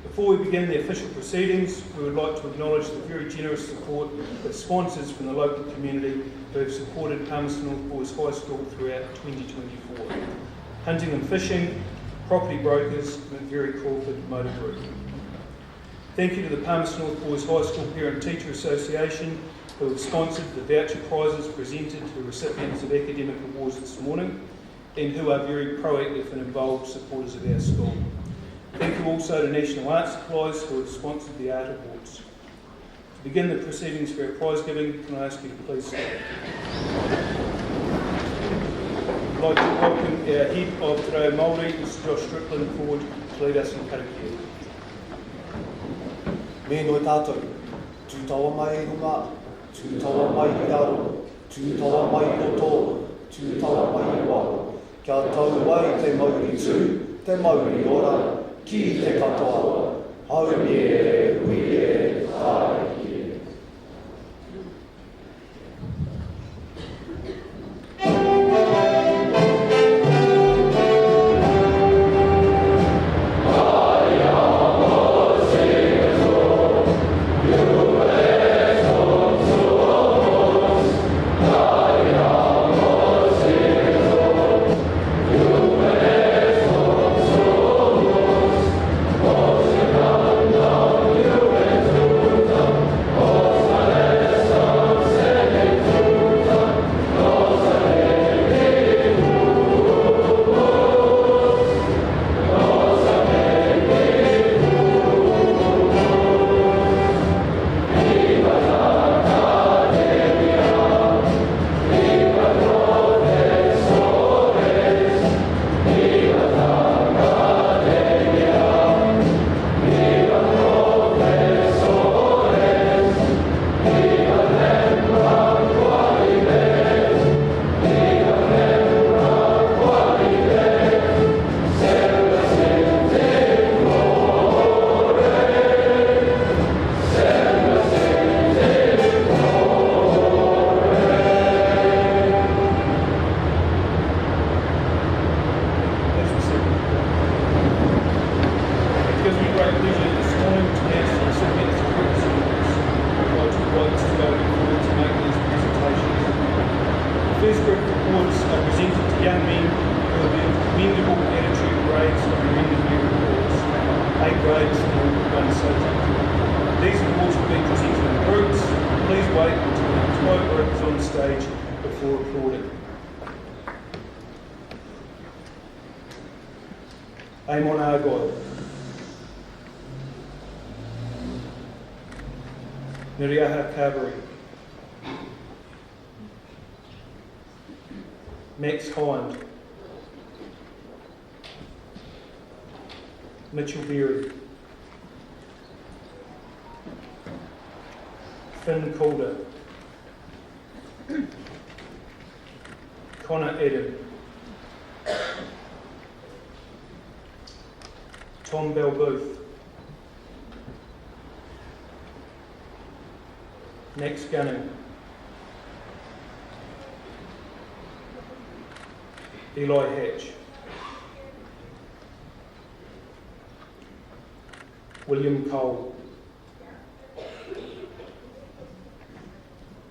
Before we begin the official proceedings, we would like to acknowledge the very generous support of sponsors from the local community who have supported Palmerston North Boys High School throughout 2024. Hunting and Fishing, Property Brokers, McVeary Crawford Motor Group. Thank you to the Palmerston North Boys High School Parent Teacher Association who have sponsored the voucher prizes presented to recipients of academic awards this morning and who are very proactive and involved supporters of our school. Thank you also to National Art Supplies who have sponsored the Art Awards. To begin the proceedings for our prize giving, can I ask you to please stand? I'd like to welcome our Head of Te Reo Māori, Mr Josh Strickland, forward to lead us in karakia. Me no tātou, tūtawa mai i runga, tūtawa mai i raro, tūtawa mai i roto, tūtawa mai i wā. Kia tau wai te mauri tū, te mauri ora, ki te katoa, haumi e, hui e, tāi e. William Cole,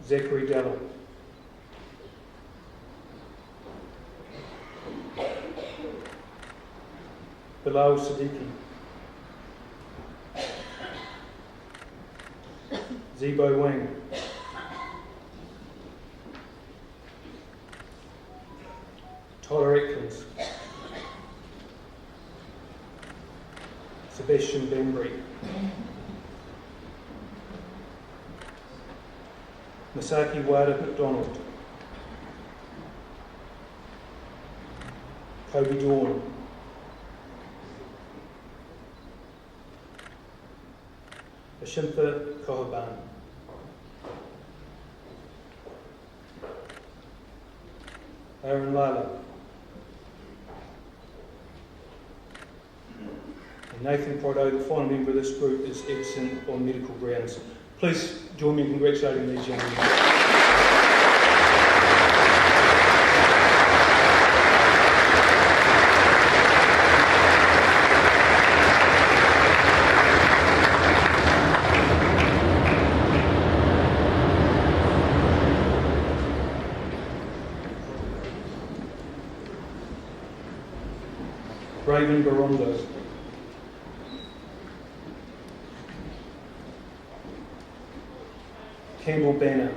Zachary Dallin, Bilal Siddiqui, Zebo Wang, Tyler Atkins, Sebastian Bembry, Masaki Wada McDonald, Kobe Dawn, Ashimpa Kohaban, Aaron Lala, and Nathan Prideaux, the final member of this group, is absent on medical grounds. Please join me in congratulating these young men. Raven Barondo. Campbell Banner.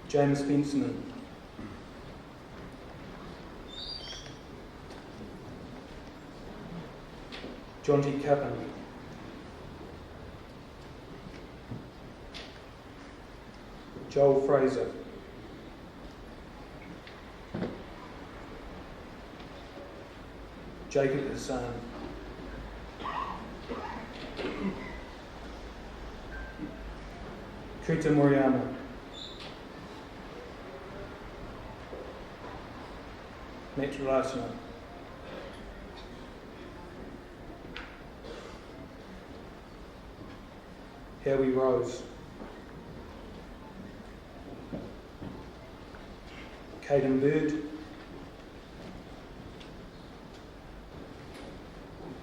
James Fenceman. John T. Cappan. Joel Fraser. Jacob Hassan. Krita Moriyama. Matt Relatino. Howie Rose. Caden Bird.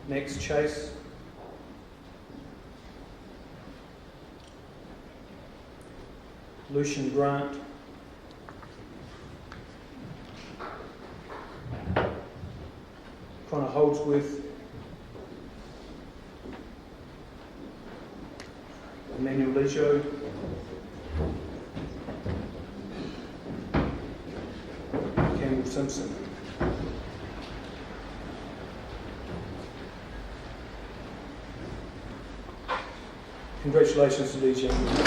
Max Chase. Lucian Grant. Connor Holdsworth. Emmanuel Lejo. Campbell Simpson. Congratulations to these young men.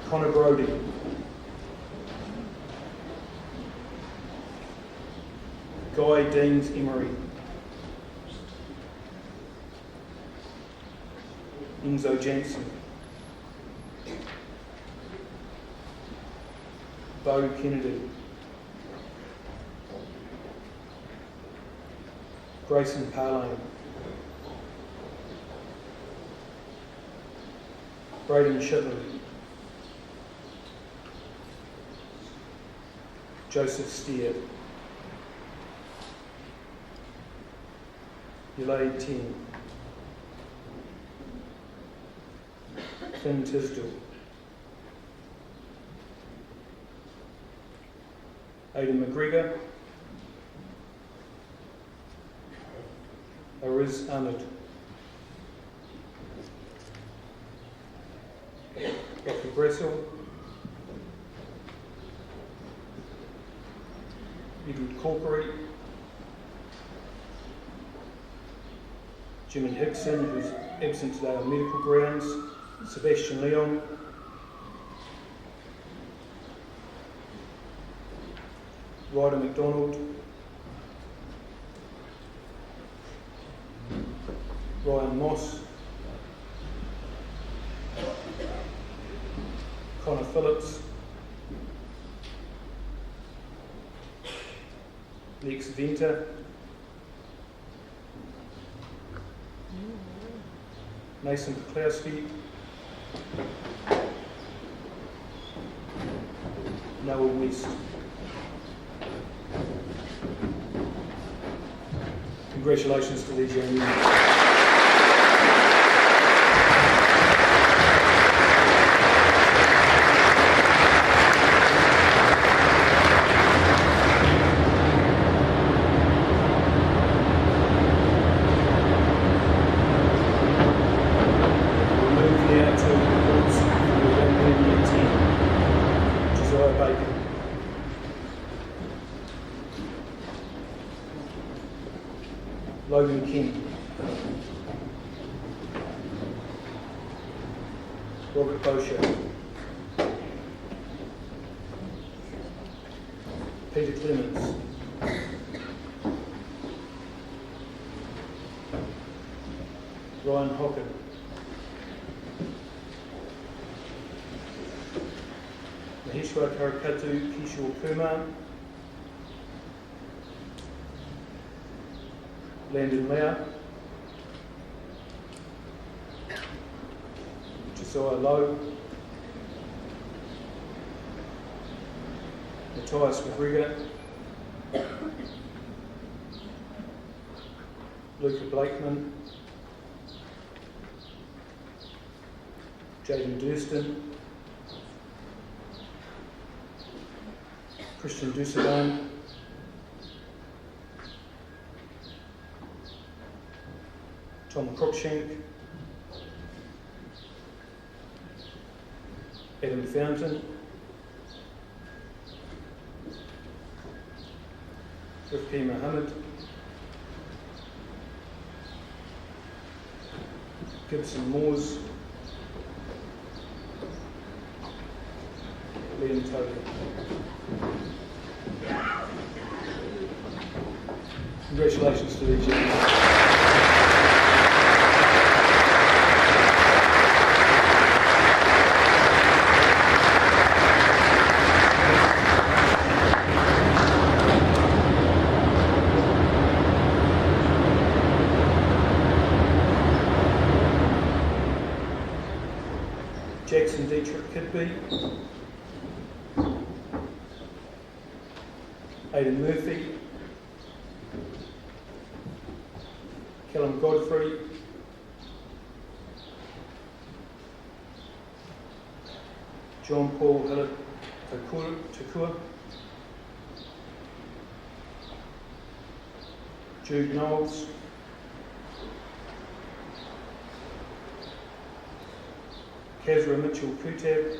Connor Brody. Guy Deans Emery. Enzo Jensen. Bo Kennedy. Grayson Parlane. Braden Shipman. Joseph Steer. Yulay Tien. Finn Tisdall. Aidan McGregor. Ariz Ahmed. Dr. Gressel. Edward Corkery. Jimmy Hickson, who's absent today on medical grounds. Sebastian Leon. Ryder McDonald. Ryan Moss. Connor Phillips. Lex Venter. Mason Peklowski. Noah West. Congratulations to these young men. Logan King. Robert Bosher. Peter Clements. Ryan Hocken. Maheshwar Karakatu Kishore Kumar. Landon Lau. Josiah Lowe. Matthias McGregor, Luca Blakeman, Jaden Durston, Christian Dusselbaum, Tom Cruikshank, Adam Fountain, Rifki Mohammed, Gibson Moores, Liam Toby. Congratulations to these young men. Jackson Dietrich Kidby, Aidan Murphy, Callum Godfrey, John Paul Takua, Jude Knowles, Kazra Mitchell Kutab,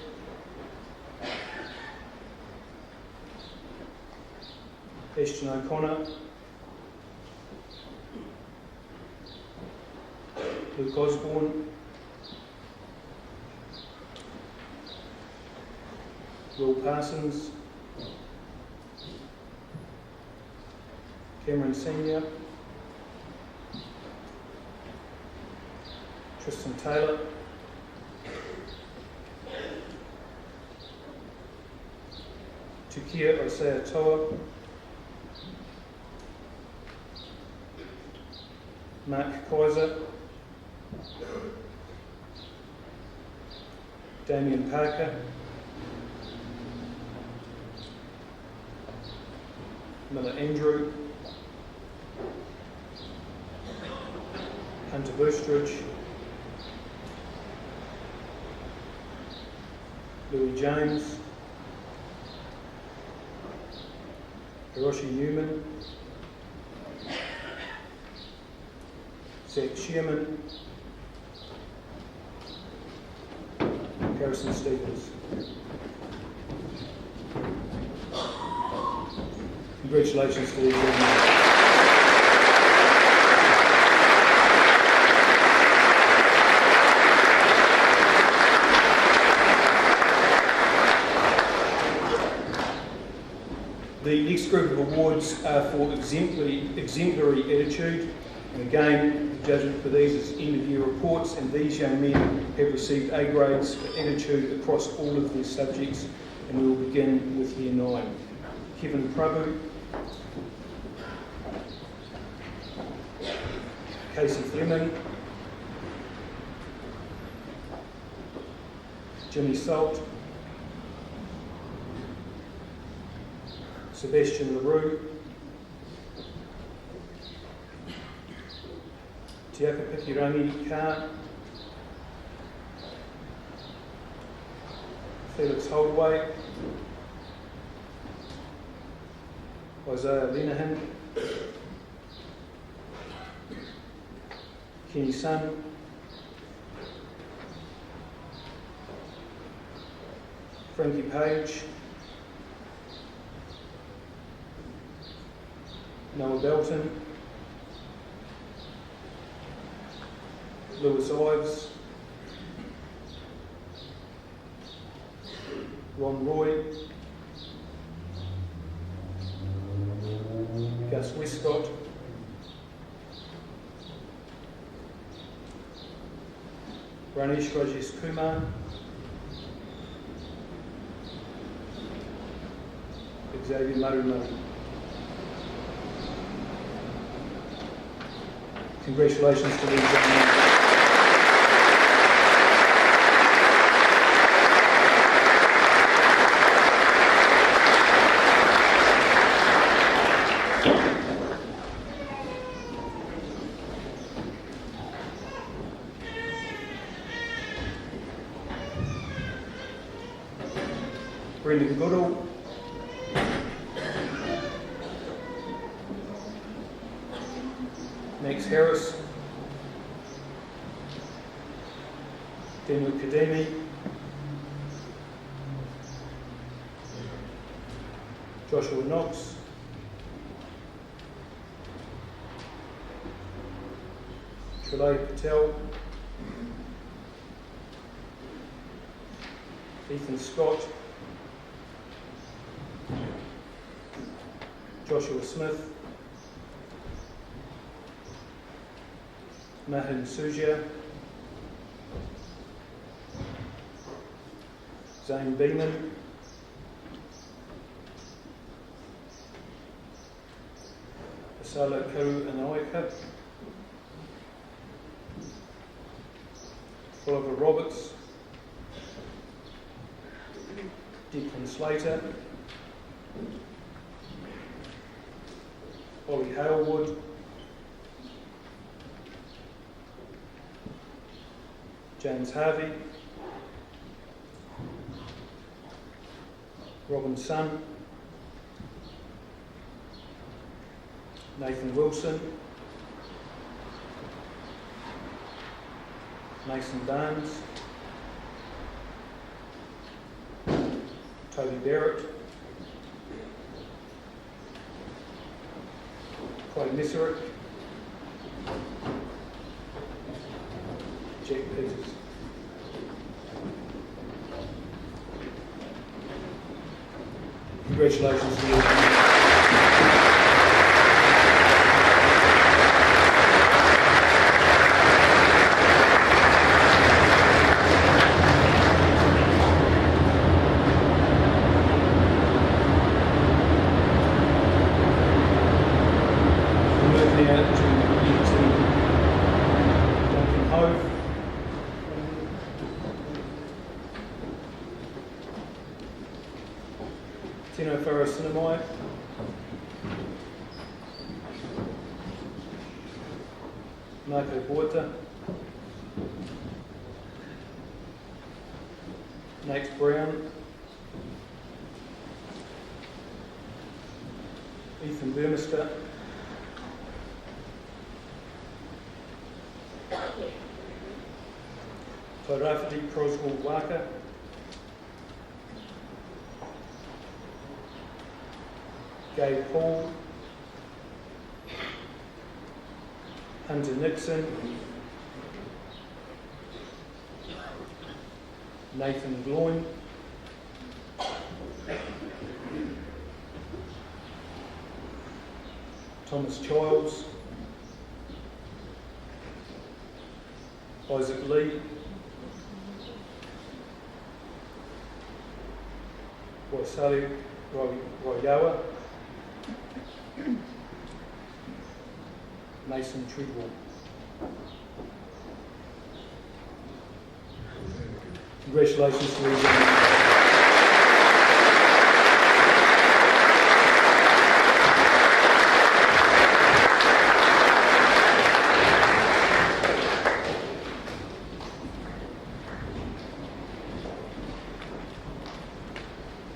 Ashton O'Connor, Luke Osborne, Will Parsons, Cameron Senior, Tristan Taylor, Tukia Osea Toa, Mark Kaiser, Damien Parker, Miller Andrew, Hunter Boostridge, Louis James, Hiroshi Newman, Zach Shearman, Harrison Stevens. Congratulations to these young men. The next group of awards are for exemplary attitude, and again, the judgment for these is end-of-year reports, and these young men have received A grades for attitude across all of their subjects, and we will begin with Year 9. Kevin Prabhu, Casey Fleming, Jimmy Salt, Sebastian LaRue, Tiaka Pikirangi Khan, Felix Holdway, Isaiah Lenahan, Kenny Sun, Frankie Page, Noah Belton, Lewis Ives, Ron Roy, Gus Westcott, Ranesh Rajesh Kumar, Xavier Marumari. Congratulations to these young men. Brendan Goodall. Max Harris. Daniel Kademi. Joshua Knox. Shalay Patel. Ethan Scott. Joshua Smith. Mahin Sujia. Zane Beeman. Asala Karu Anaika. Oliver Roberts. Declan Slater. Ollie Halewood. James Harvey. Robin Sun. Nathan Wilson. Mason Barnes. Toby Barrett. Clay Messerick. Jack Peters. Congratulations to you. Tino Farah-Sinamai. Marco Porta. Nate Brown. Ethan Burmester. Tairafiti Croswell Waka. Gabe Paul. Hunter Nixon. Nathan Gloin. Thomas Childs. Isaac Lee. Waisali Royawa. Mason Treadwell. Congratulations to you.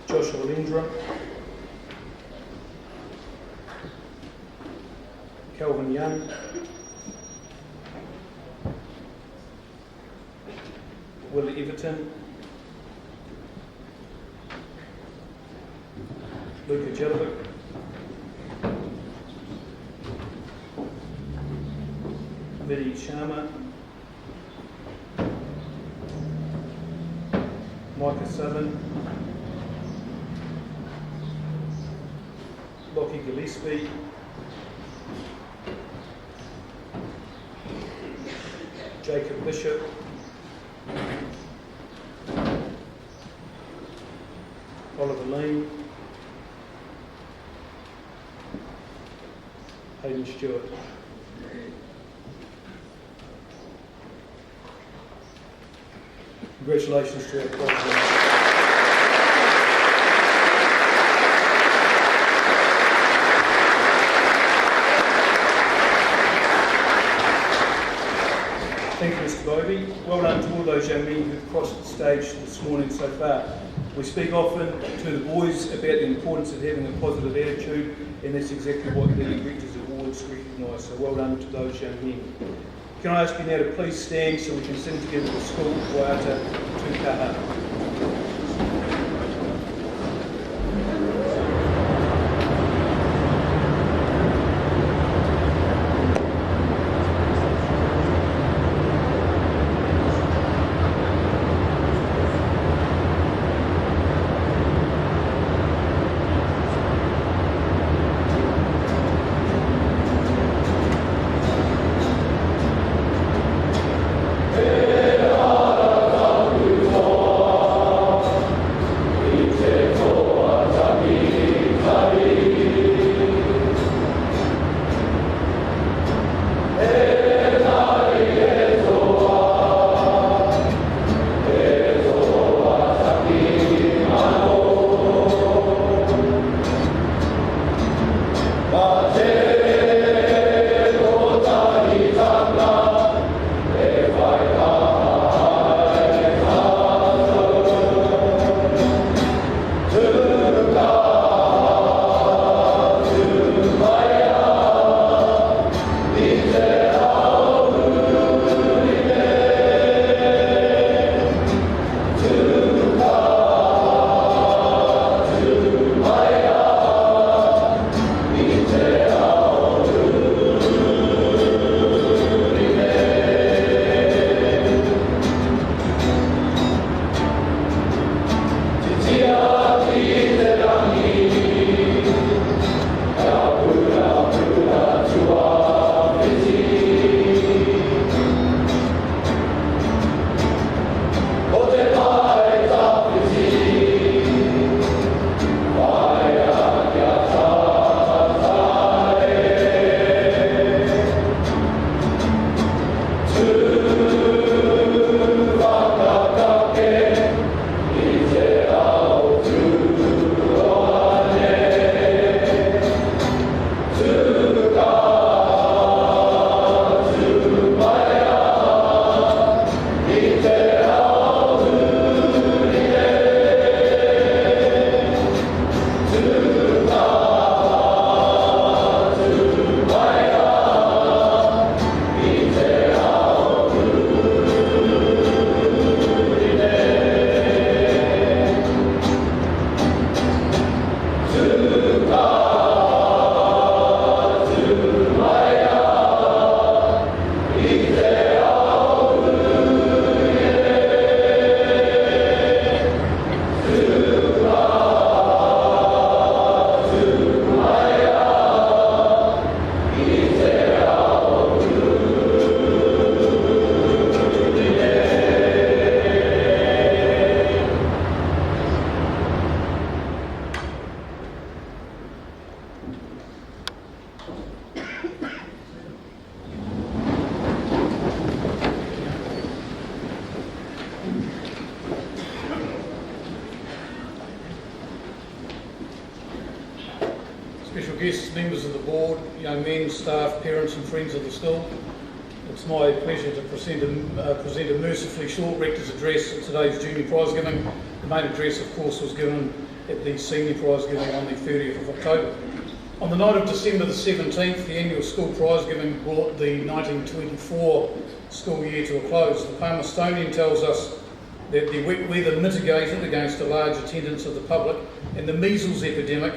Joshua Lindrum. Kelvin Young. Willie Everton. Luka Jelic. Vidhi Sharma. Micah Southern. Lockie Gillespie. Jacob Bishop. Oliver Lean. Hayden Stewart. Congratulations to our president. Thank you, Mr. Bovey. Well done to all those young men who've crossed the stage this morning so far. We speak often to the boys about the importance of having a positive attitude, and that's exactly what the Rector's Awards recognise, so well done to those young men. Can I ask you now to please stand so we can sing together the school waiata Tukaha. Special guests, members of the board, young men, staff, parents and friends of the school. It's my pleasure to present a mercifully short Rector's address at today's Junior Prizegiving. The main address, of course, was given at the Senior Prizegiving on the 30th of October. On the night of December the 17th, the annual school Prizegiving brought the 1924 school year to a close. The Palmerstonian tells us that the wet weather mitigated against a large attendance of the public, and the measles epidemic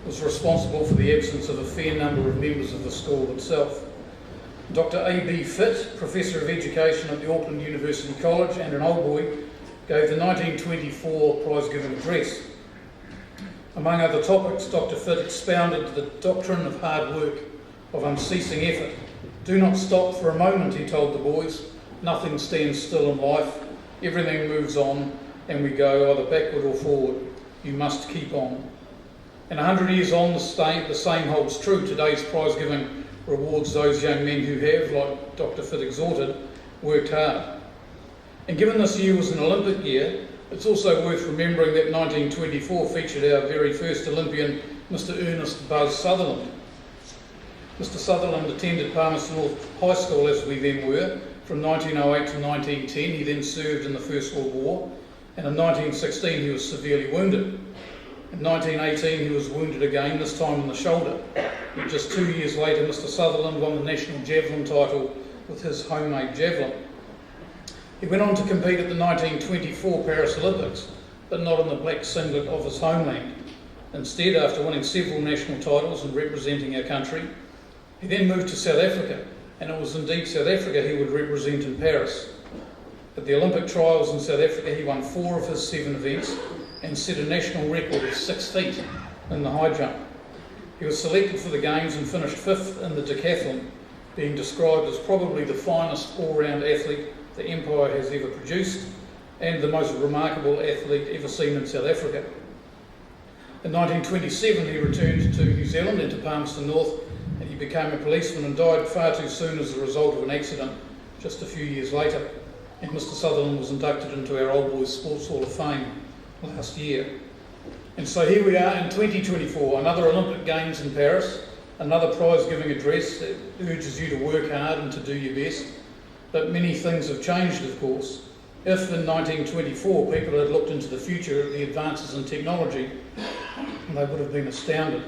was responsible for the absence of a fair number of members of the school itself. Dr. A.B. Fitt, Professor of Education at the Auckland University College and an old boy, gave the 1924 Prizegiving address. Among other topics, Dr. Fitt expounded the doctrine of hard work, of unceasing effort. Do not stop for a moment, he told the boys. Nothing stands still in life. Everything moves on, and we go either backward or forward. You must keep on. And 100 years on, the same holds true. Today's Prizegiving rewards those young men who have, like Dr. Fitt exhorted, worked hard. And given this year was an Olympic year, it's also worth remembering that 1924 featured our very first Olympian, Mr. Ernest Buzz Sutherland. Mr. Sutherland attended Palmerston North High School, as we then were, from 1908 to 1910. He then served in the First World War. and in 1916 he was severely wounded. In 1918 he was wounded again, this time in the shoulder. But just 2 years later, Mr. Sutherland won the national javelin title with his homemade javelin. He went on to compete at the 1924 Paris Olympics, but not in the black singlet of his homeland. Instead, after winning several national titles and representing our country, he then moved to South Africa, and it was indeed South Africa he would represent in Paris. At the Olympic trials in South Africa, he won 4 of his 7 events and set a national record of 6 feet in the high jump. He was selected for the Games and finished 5th in the decathlon, being described as probably the finest all-round athlete the Empire has ever produced and the most remarkable athlete ever seen in South Africa. In 1927 he returned to New Zealand and to Palmerston North, and he became a policeman and died far too soon as a result of an accident just a few years later. And Mr. Sutherland was inducted into our Old Boys Sports Hall of Fame last year. And so here we are in 2024, another Olympic Games in Paris, another prize-giving address that urges you to work hard and to do your best. But many things have changed, of course. If in 1924 people had looked into the future at the advances in technology, they would have been astounded.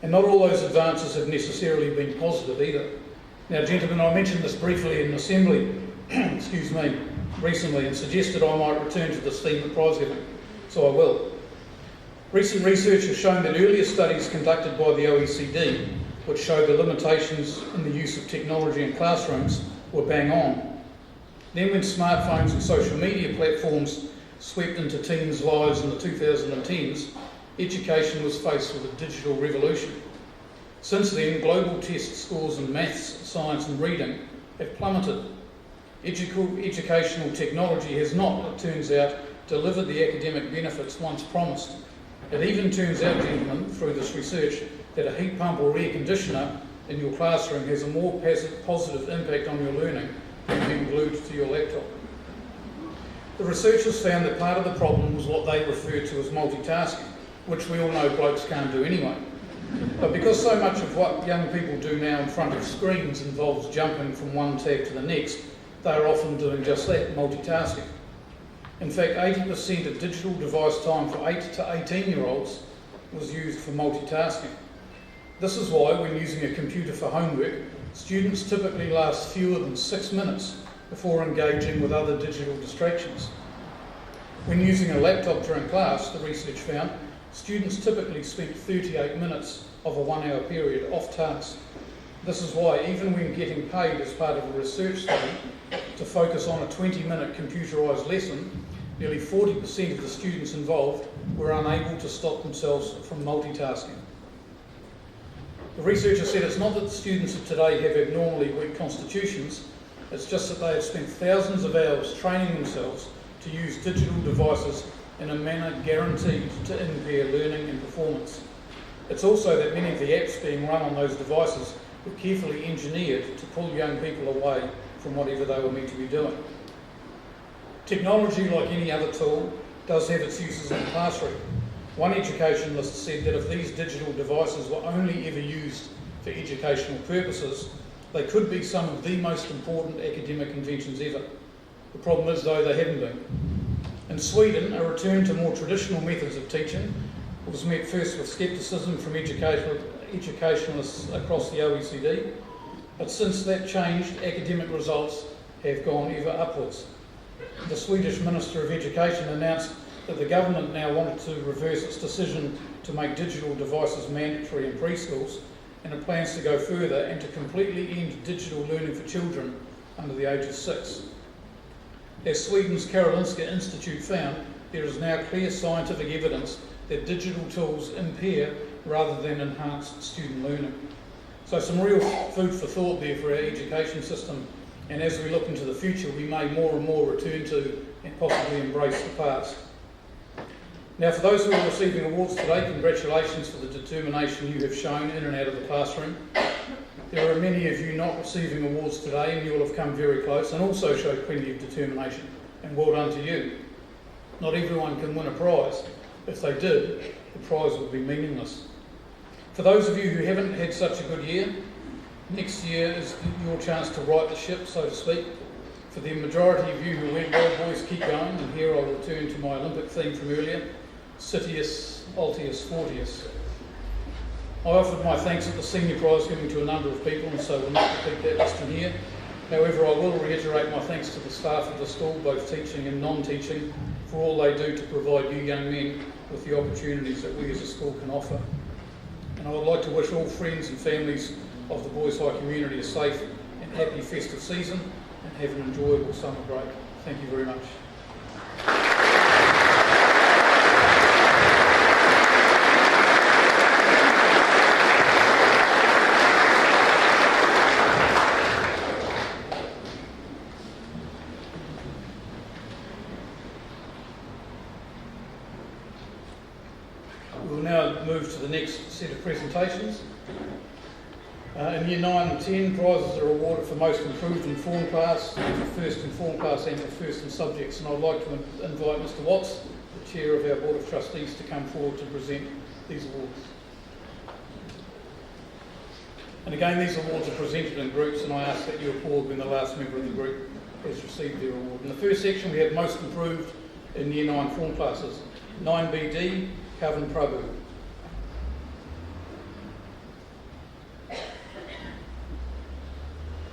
And not all those advances have necessarily been positive either. Now, gentlemen, I mentioned this briefly in Assembly recently, and suggested I might return to this theme of prize giving, so I will. Recent research has shown that earlier studies conducted by the OECD, which showed the limitations in the use of technology in classrooms, were bang on. Then when smartphones and social media platforms swept into teens' lives in the 2010s, education was faced with a digital revolution. Since then, global test scores in maths, science and reading have plummeted. Educational technology has not, it turns out, delivered the academic benefits once promised. It even turns out, gentlemen, through this research, that a heat pump or air conditioner in your classroom has a more positive impact on your learning than being glued to your laptop. The researchers found that part of the problem was what they referred to as multitasking, which we all know blokes can't do anyway. But because so much of what young people do now in front of screens involves jumping from one tab to the next, they are often doing just that, multitasking. In fact, 80% of digital device time for 8 to 18-year-olds was used for multitasking. This is why, when using a computer for homework, students typically last fewer than 6 minutes before engaging with other digital distractions. When using a laptop during class, the research found, students typically spent 38 minutes of a 1-hour period off task. This is why, even when getting paid as part of a research study to focus on a 20-minute computerised lesson, nearly 40% of the students involved were unable to stop themselves from multitasking. The researcher said it's not that the students of today have abnormally weak constitutions, it's just that they have spent thousands of hours training themselves to use digital devices in a manner guaranteed to impair learning and performance. It's also that many of the apps being run on those devices were carefully engineered to pull young people away from whatever they were meant to be doing. Technology, like any other tool, does have its uses in the classroom. One educationalist said that if these digital devices were only ever used for educational purposes, they could be some of the most important academic inventions ever. The problem is, though, they haven't been. In Sweden, a return to more traditional methods of teaching was met first with scepticism from educationalists across the OECD, but since that changed, academic results have gone ever upwards. The Swedish Minister of Education announced that the government now wanted to reverse its decision to make digital devices mandatory in preschools, and it plans to go further and to completely end digital learning for children under the age of 6. As Sweden's Karolinska Institute found, there is now clear scientific evidence that digital tools impair rather than enhance student learning. So some real food for thought there for our education system, and as we look into the future, we may more and more return to and possibly embrace the past. Now, for those who are receiving awards today, congratulations for the determination you have shown in and out of the classroom. There are many of you not receiving awards today, and you will have come very close and also showed plenty of determination, and well done to you. Not everyone can win a prize. If they did, the prize would be meaningless. For those of you who haven't had such a good year, next year is your chance to right the ship, so to speak. For the majority of you who went well, boys, keep going, and here I'll return to my Olympic theme from earlier, Citius Altius Fortius. I offered my thanks at the senior prize giving to a number of people, and so will not repeat that list in here. However, I will reiterate my thanks to the staff of the school, both teaching and non-teaching, for all they do to provide you young men with the opportunities that we as a school can offer. And I would like to wish all friends and families of the Boys High community a safe and happy festive season, and have an enjoyable summer break. Thank you very much. We will now move to the next set of presentations. In Year 9 and 10, prizes are awarded for most improved in form class, for first in form class and for first in subjects. And I'd like to invite Mr Watts, the Chair of our Board of Trustees, to come forward to present these awards. And again, these awards are presented in groups, and I ask that you applaud when the last member of the group has received their award. In the first section, we have most improved in Year 9 form classes. 9BD, Kavan Prabhu.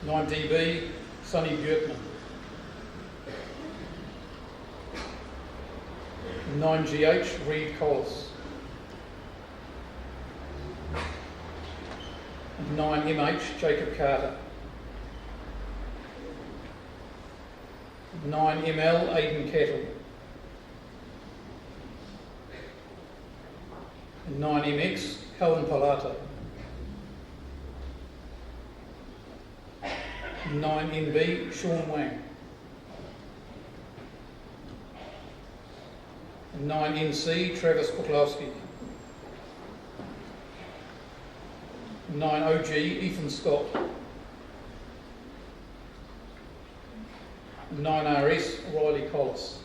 9DB, Sunny Björkman. 9GH, Reed Collis. 9MH, Jacob Carter. 9ML, Aidan Cattle. 9MX, Helen Palata. 9NB, Sean Wang. 9NC, Travis Poklowski. 9OG, Ethan Scott. 9RS, Riley Collis.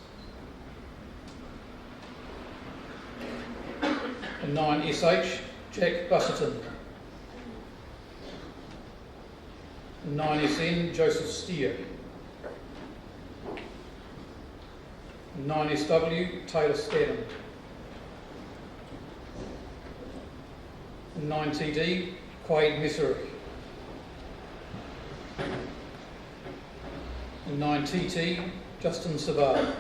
And 9SH, Jack Busserton. 9SN, Joseph Steer. 9SW, Taylor Stedham. 9TD, Quaid Messerich. 9TT, Justin Savard.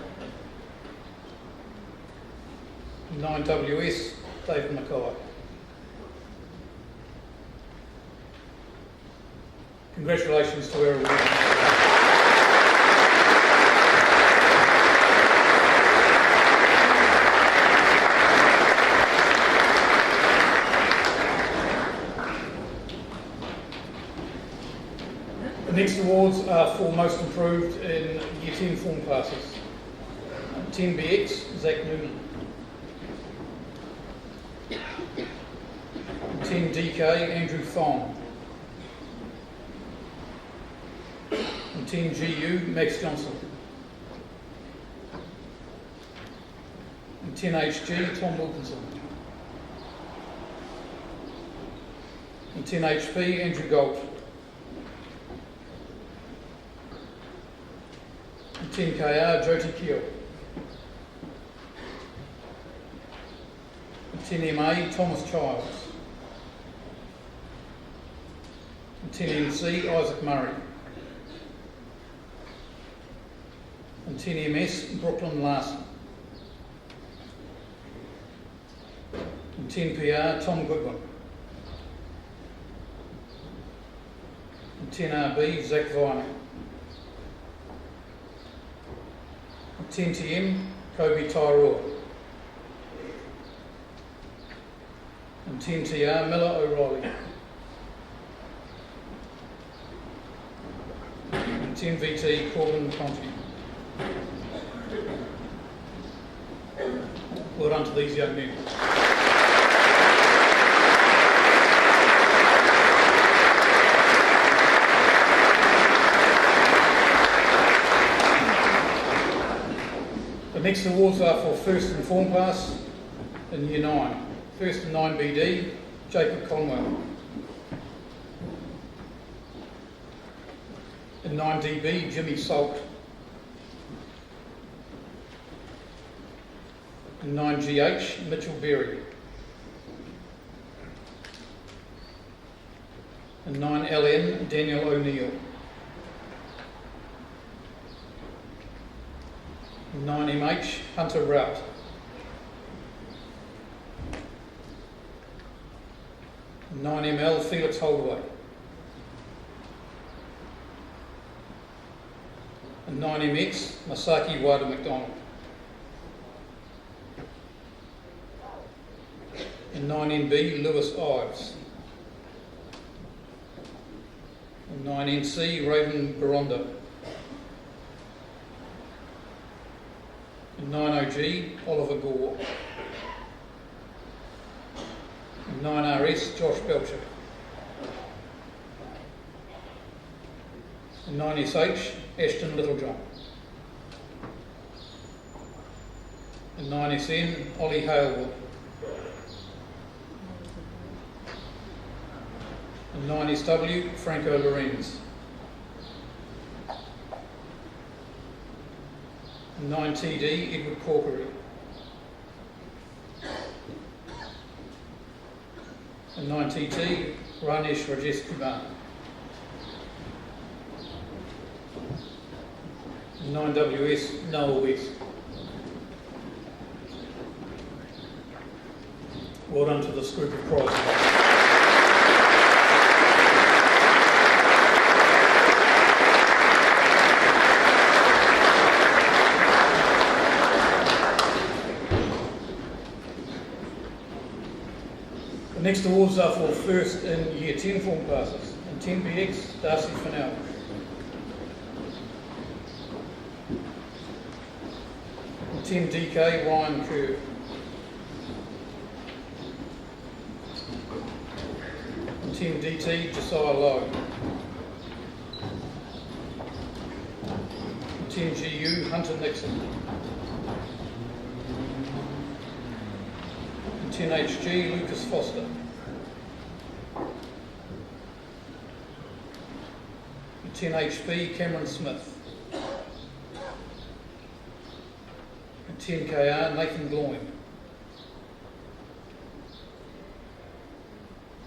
9WS, David Mackay. Congratulations to our awardees. The next awards are for most improved in Year 10 form classes. 10BX, Zach Newman. 10DK, Andrew Thong. And 10GU, Max Johnson. And 10HG, Tom Wilkinson. And 10HP, Andrew Gold. And 10KR, Jyoti Keel. And 10MA, Thomas Childs. And 10MC, Isaac Murray. And 10MS, Brooklyn Larson. And 10PR, Tom Goodwin. And 10RB, Zach Viner. And 10TM, Kobe Tyrell. And 10TR, Miller O'Reilly. And 10VT, Corbin Conti. Well done to these young men. The next awards are for first in form class in Year 9. First in 9BD, Jacob Conwell. In And 9 DB, Jimmy Salt. And 9 GH, Mitchell Berry. And 9 LN, Daniel O'Neill. And 9 MH, Hunter Rout. And 9 ML, Felix Holdaway. And 9 MX, Masaki Wada McDonald. And 9 NB, Lewis Ives. And 9 NC, Raven Baronda. And 9 OG, Oliver Gore. And 9 RS, Josh Belcher. And 9 SH, Ashton Littlejohn. And 9 SN, Ollie Halewood. And 9 SW, Franco Lorenz. And 9 TD, Edward Corkery. And 9 TT, Ranesh Rajesh Kumar. And 9 WS, Noah West. Well done to this group of prizes. The next awards are for first in Year 10 form classes. In 10BX, Darcy Fennell. In 10DK, Ryan Kerr. In 10DT, Josiah Lowe. In 10GU, Hunter Nixon. In 10HG, Lucas Foster. In 10HB, Cameron Smith. In 10KR, Nathan Gloin.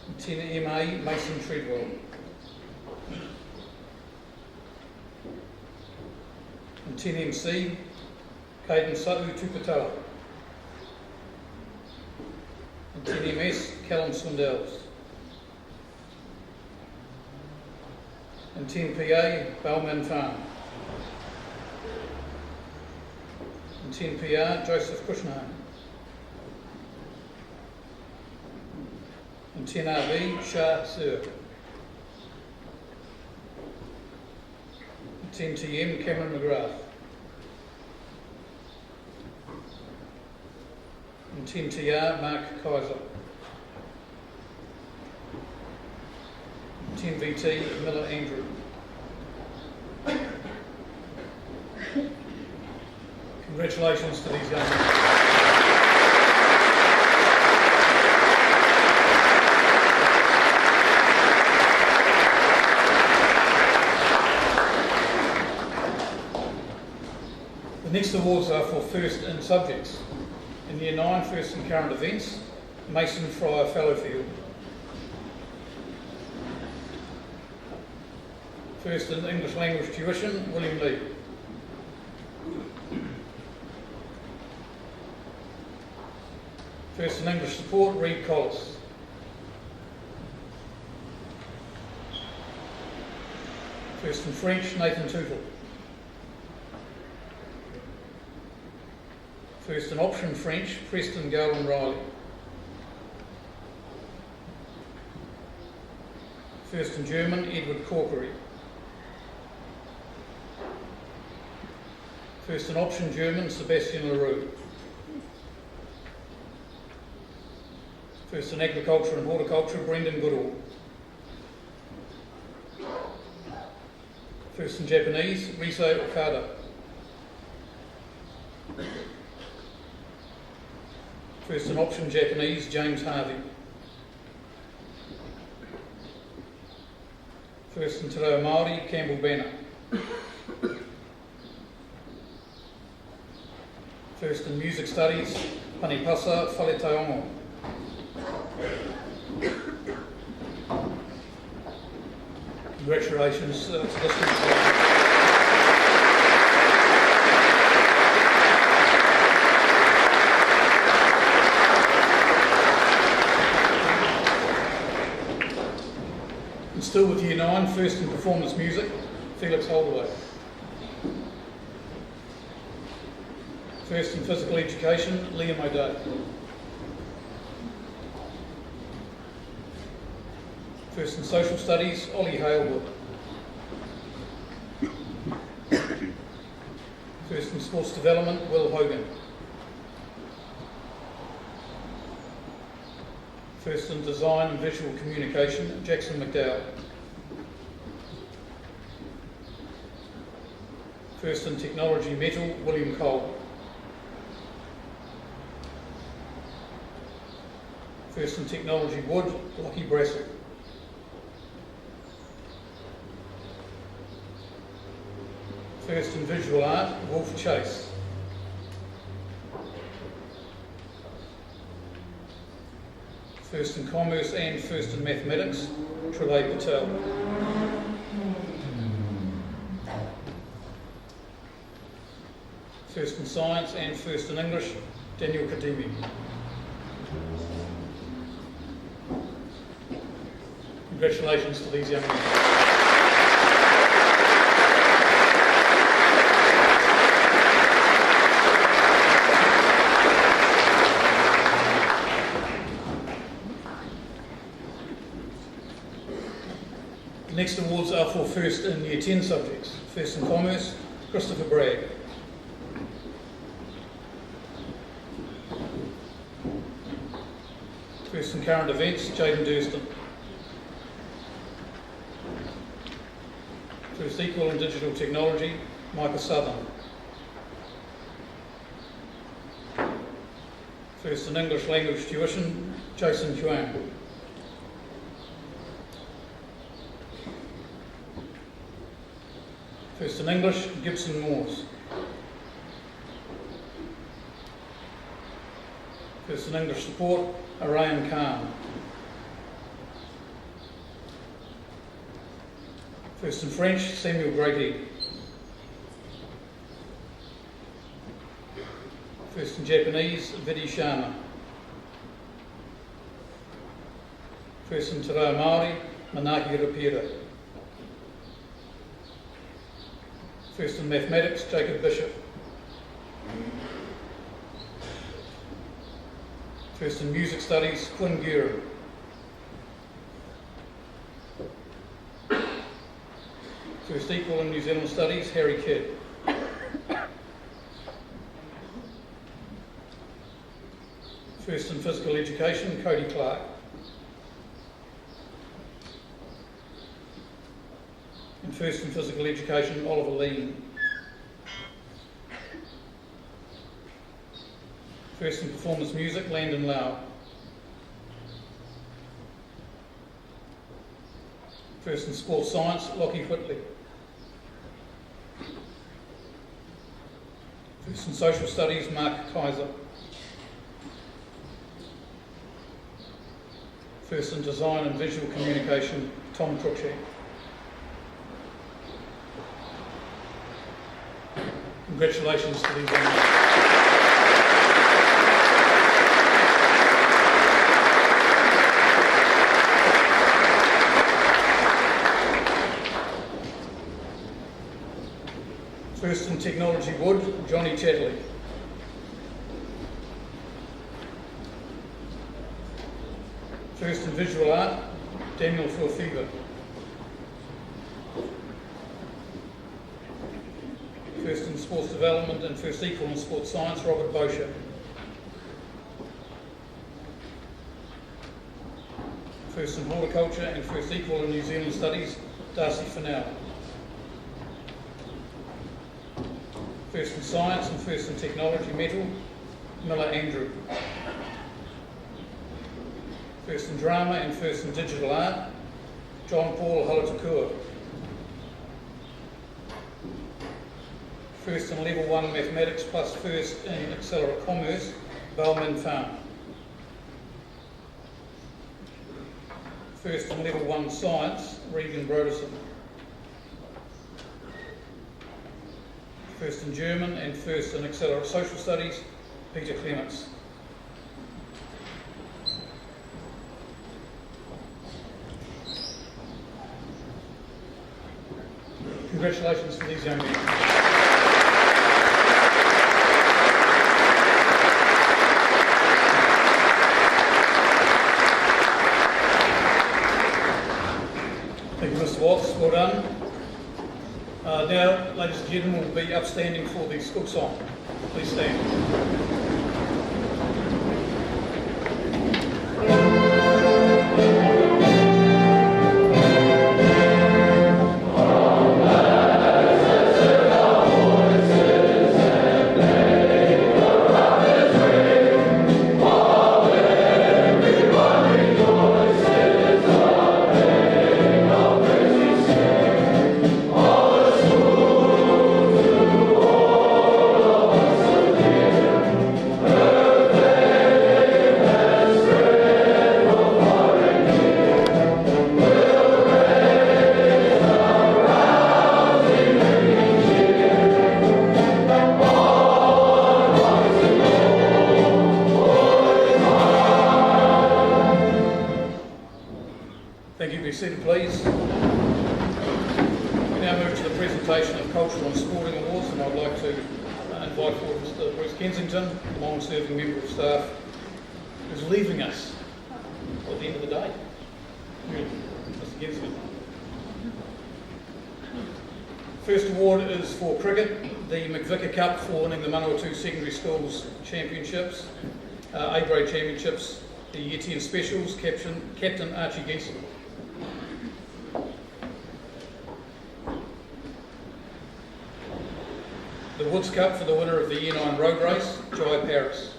In 10MA, Mason Treadwell. In 10MC, Caden Satu Tupatala. In 10MS, Callum Swindells. In 10PA, Balman Farm. In 10PR, Joseph Kushner. In 10RB, Shah Sir. In 10TM, Cameron McGrath. In 10TR, Mark Kaiser. In 10VT, Miller Andrew. Congratulations to these young men. The next awards are for first in subjects. In Year 9, first in current events, Mason Fryer Fallowfield. First in English language tuition, William Lee. First in English support, Reed Collis. First in French, Nathan Tootle. First in option French, Preston Garland Riley. First in German, Edward Corkery. First in option German, Sebastian LaRue. First in agriculture and horticulture, Brendan Goodall. First in Japanese, Riso Okada. First in option Japanese, James Harvey. First in Te Reo Māori, Campbell Banner. First in music studies, Panipasa Whaletaongo. Congratulations to this group. And still with Year 9, first in performance music, Felix Holdaway. First in physical education, Liam O'Day. First in social studies, Ollie Halewood. First in sports development, Will Hogan. First in design and visual communication, Jackson McDowell. First in technology metal, William Cole. First in technology wood, Lockie Brassel. First in visual art, Wolf Chase. First in commerce and first in mathematics, Trelay Patel. First in science and first in English, Daniel Kadimi. Congratulations to these young men. The next awards are for first in Year 10 subjects. First in commerce, Christopher Bragg. First in current events, Jaden Durston. First equal in digital technology, Micah Southern. First in English language tuition, Jason Huang. First in English, Gibson Moores. First in English support, Arayan Khan. First in French, Samuel Grady. First in Japanese, Vidi Sharma. First in Te Reo Māori, Manaki Rapira. First in mathematics, Jacob Bishop. First in music studies, Quinn Guerin. First equal in New Zealand studies, Harry Kidd. First in physical education, Cody Clark. And first in physical education, Oliver Lean. First in performance music, Landon Lau. First in sports science, Lockie Whitley. First in social studies, Mark Kaiser. First in design and visual communication, Tom Cruikshank. Congratulations to these young men. First in technology wood, Johnny Chatley. First in visual art, Daniel Fulfiba. First in sports development and first equal in sports science, Robert Bosher. First in horticulture and first equal in New Zealand studies, Darcy Fennell. First in science and first in technology metal, Miller Andrew. First in drama and first in digital art, John Paul Halatakua. first in Level 1 Mathematics plus first in Accelerate Commerce, Balmain Farm. First in Level 1 Science, Regan Broderson. First in German and first in Accelerate Social Studies, Peter Clements. Congratulations to these young men. Thank you, Mr. Watts. Well done. Now, ladies and gentlemen, we'll be upstanding for the school song. Please stand. Thank you. Be seated, please. We now move to the presentation of Cultural and Sporting Awards, and I'd like to invite forward Mr. Bruce Kensington, a long-serving member of staff, who's leaving us at the end of the day. Mr. Kensington. First award is for cricket, the McVicker Cup for winning the Manawatu Secondary Schools Championships, A-grade Championships, the Year 10 Specials, Captain Archie Geeson. The Woods Cup for the winner of the Year 9 Road Race, Jai Paris.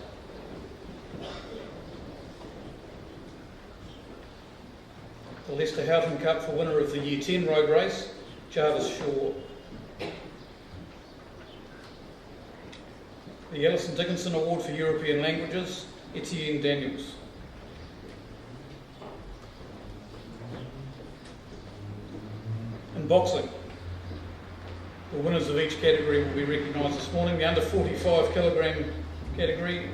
The Lester Houghton Cup for winner of the Year 10 Road Race, Jarvis Shaw. The Ellison Dickinson Award for European Languages, Etienne Daniels. In boxing, the winners of each category will be recognised this morning. The under 45 kilogram category,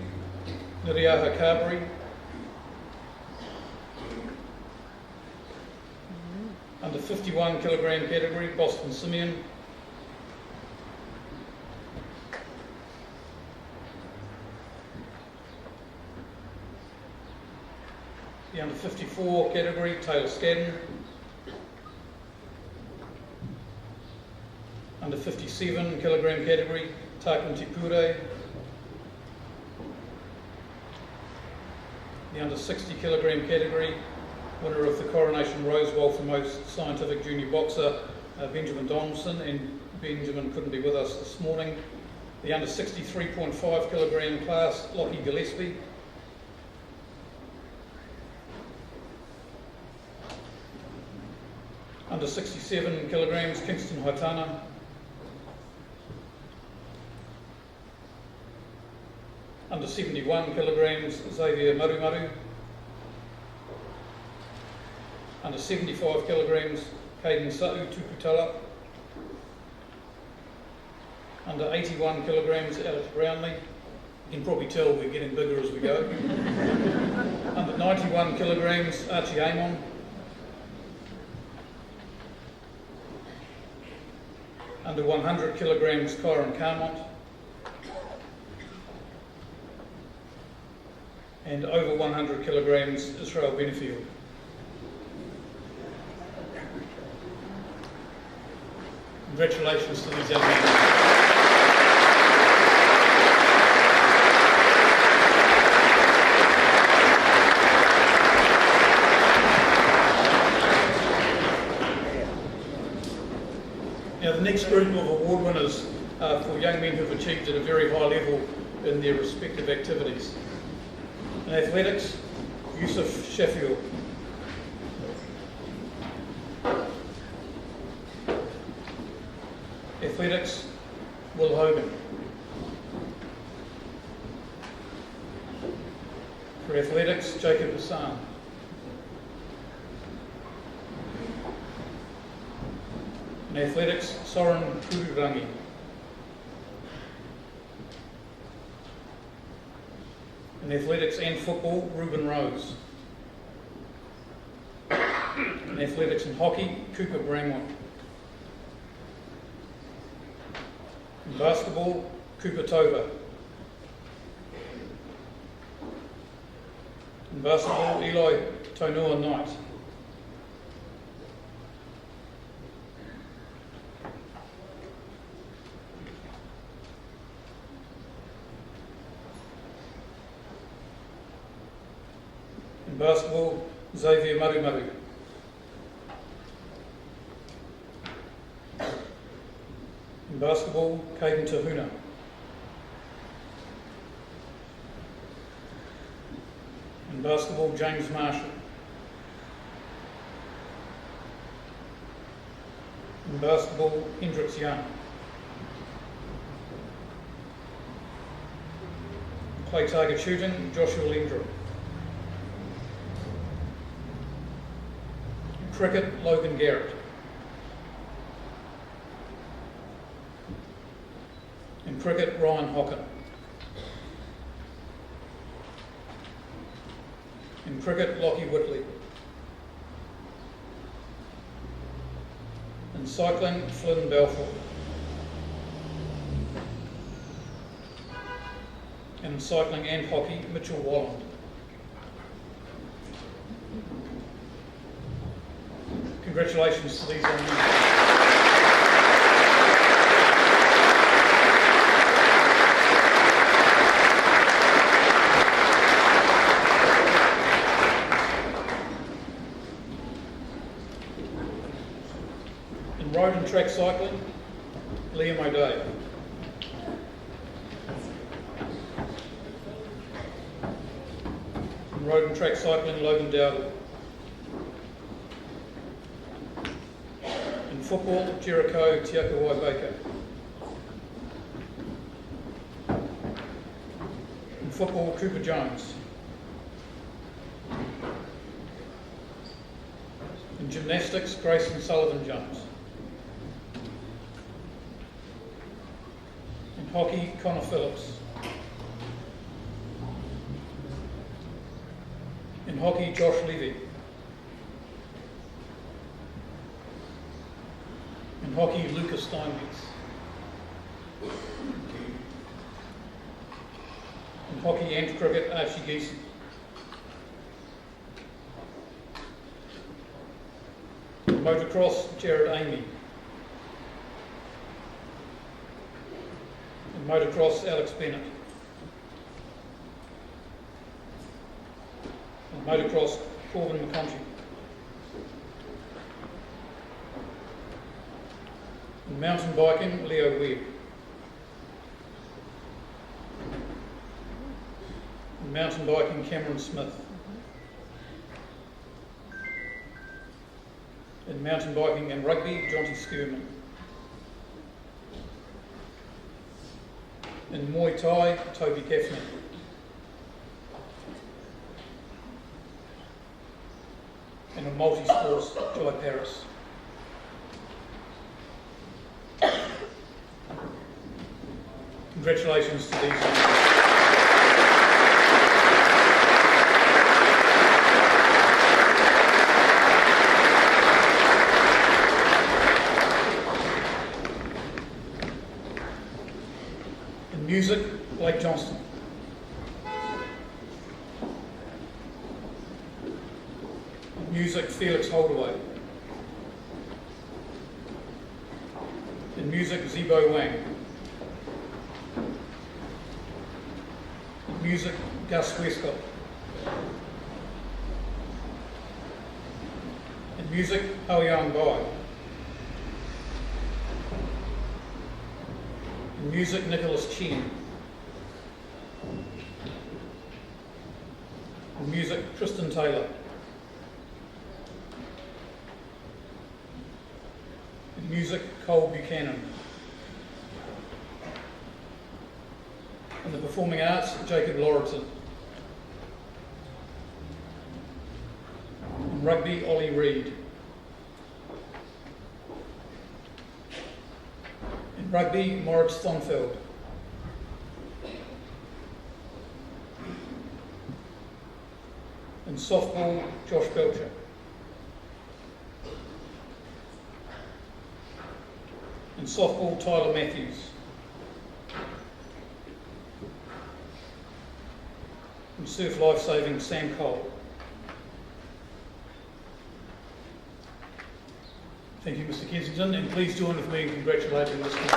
Niriaha Carberry. Under 51 kilogram category, Boston Simeon. The under 54 category, Taylor Scadden. Under 57 kilogram category, Tarkin Tipure. The under 60 kilogram category, winner of the Coronation Rose Bowl for most scientific junior boxer, Benjamin Donaldson, and Benjamin couldn't be with us this morning. The under 63.5 kilogram class, Lockie Gillespie. Under 67 kilograms, Kingston Haitana. Under 71 kilograms, Xavier Marumaru. Under 75 kilograms, Caden Sa'u Tuputala. Under 81 kilograms, Alex Brownlee. You can probably tell we're getting bigger as we go. Under 91 kilograms, Archie Amon. Under 100 kilograms, Kyron Carmont. And over 100 kilograms, Israel Benefield. Congratulations to these young men. Now, the next group of award winners are for young men who have achieved at a very high level in their respective activities. In athletics, Yusuf Sheffield. Athletics, Will Hogan. For athletics, Jacob Hassan. In athletics, Soren Kururangi. In athletics and football, Ruben Rose. In athletics and hockey, Cooper Bramwell. In basketball, Cooper Tova. In basketball, Eli Tonua Knight. In basketball, Xavier Marumaru. In basketball, Caden Tahuna. In basketball, James Marshall. In basketball, Hendrix Young. In play target shooting, Joshua Lindrum. In cricket, Logan Garrett. In cricket, Ryan Hocken. In cricket, Lockie Whitley. In cycling, Flynn Balfour. In cycling and hockey, Mitchell Walland. Congratulations to these young men. Road and track cycling, Liam O'Day. In road and track cycling, Logan Dowdle. In football, Jericho Tiakawai Baker. In football, Cooper Jones. In gymnastics, Grayson Sullivan Jones. Hockey, Connor Phillips. In hockey, Josh Levy. In hockey, Lucas Steinmetz. In hockey and cricket, Archie Geeson. In motocross, Jared Amy. In motocross, Alex Bennett. In motocross, Corbin McConchie. In mountain biking, Leo Webb. In mountain biking, Cameron Smith. In mountain biking and rugby, Jonty Skirman. In Muay Thai, Toby Gaffney. And in multi-sports, Joy Paris. Congratulations to these. Music, Blake Johnston. Music, Felix Holdaway. In music, Zibo Wang. In music, Gus Westcott. In music, Haoyang Bai. In music, Nicholas Chen. In music, Tristan Taylor. In music, Cole Buchanan. Performing Arts, Jacob Lauritzen. In Rugby, Ollie Reid. In Rugby, Moritz Thonfeld. In softball, Josh Belcher. In softball, Tyler Matthews. In surf lifesaving, Sam Cole. Thank you, Mr. Kensington, and please join with me in congratulating this committee.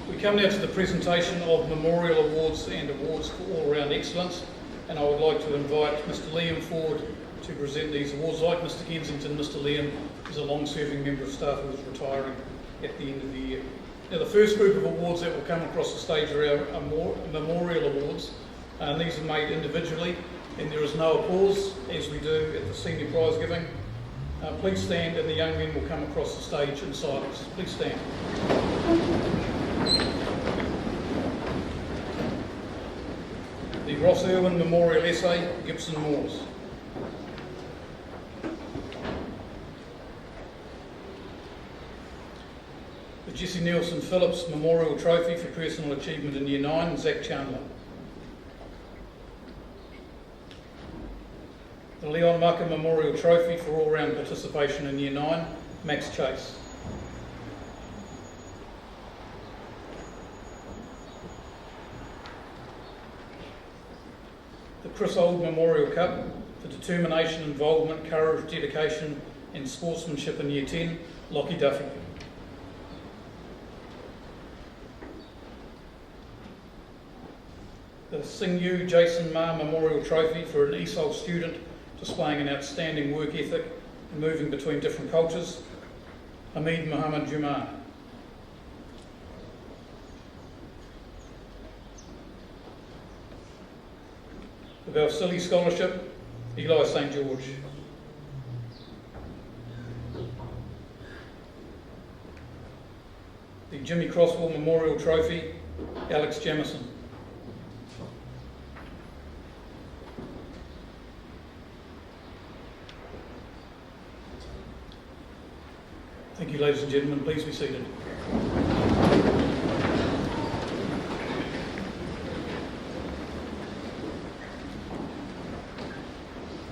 We come now to the presentation of memorial awards and awards for all-round excellence, and I would like to invite Mr. Liam Ford to present these awards. Like Mr. Kensington, Mr. Liam is a long-serving member of staff who is retiring at the end of the year. Now, the first group of awards that will come across the stage are our memorial awards, and these are made individually, and there is no applause, as we do at the Senior Prizegiving. Please stand, and the young men will come across the stage in silence. Please stand. The Ross Irwin Memorial Essay, Gibson Moores. The Jesse Nielsen Phillips Memorial Trophy for Personal Achievement in Year 9, Zach Chandler. The Leon Mucker Memorial Trophy for all-round participation in Year 9, Max Chase. The Chris Old Memorial Cup for determination, involvement, courage, dedication and sportsmanship in Year 10, Lockie Duffy. The Sing Yu Jason Ma Memorial Trophy for an ESOL student displaying an outstanding work ethic and moving between different cultures, Hamid Muhammad Jumar. The Valsilli Scholarship, Eli St. George. The Jimmy Crosswell Memorial Trophy, Alex Jamison. Thank you, ladies and gentlemen. Please be seated.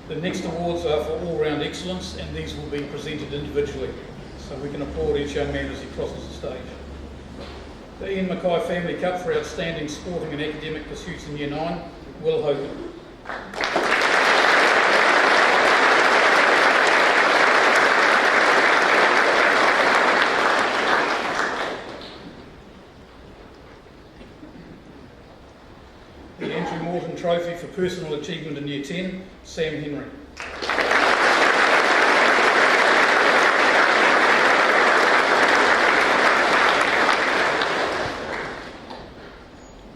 The next awards are for all-round excellence, and these will be presented individually, so we can applaud each young man as he crosses the stage. The Ian Mackay Family Cup for outstanding sporting and academic pursuits in Year 9, Will Hogan. The Andrew Morton Trophy for personal achievement in Year 10, Sam Henry.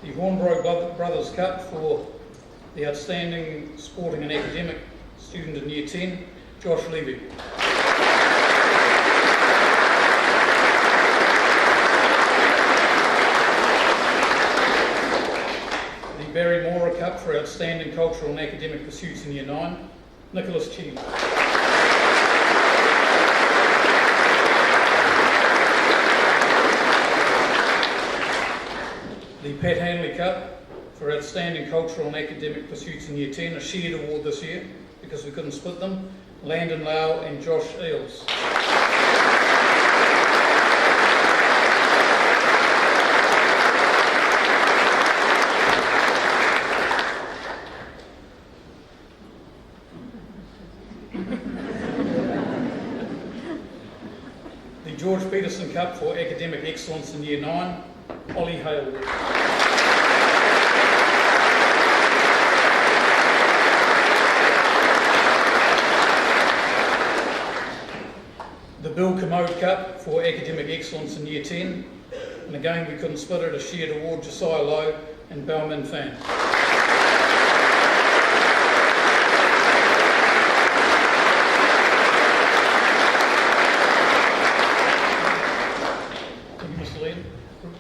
The Hornbrook Brothers Cup for the outstanding sporting and academic student in Year 10, Josh Levy. The Barry Mora Cup for outstanding cultural and academic pursuits in Year 9, Nicholas Cheam. The Pat Hanley Cup for outstanding cultural and academic pursuits in Year 10, a shared award this year because we couldn't split them, Landon Lau and Josh Eels. The George Peterson Cup for academic excellence in Year 9, Ollie Hale. The Bill Commode Cup for academic excellence in Year 10, and again we couldn't split it, a shared award, Josiah Lowe and Balmin Fan.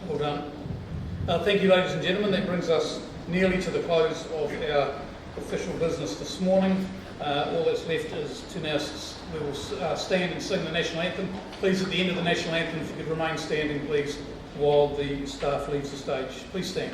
Well done. Thank you, ladies and gentlemen. That brings us nearly to the close of our official business this morning. All that's left is to now we will stand and sing the national anthem. Please, at the end of the national anthem, if you could remain standing, please, while the staff leaves the stage. Please stand.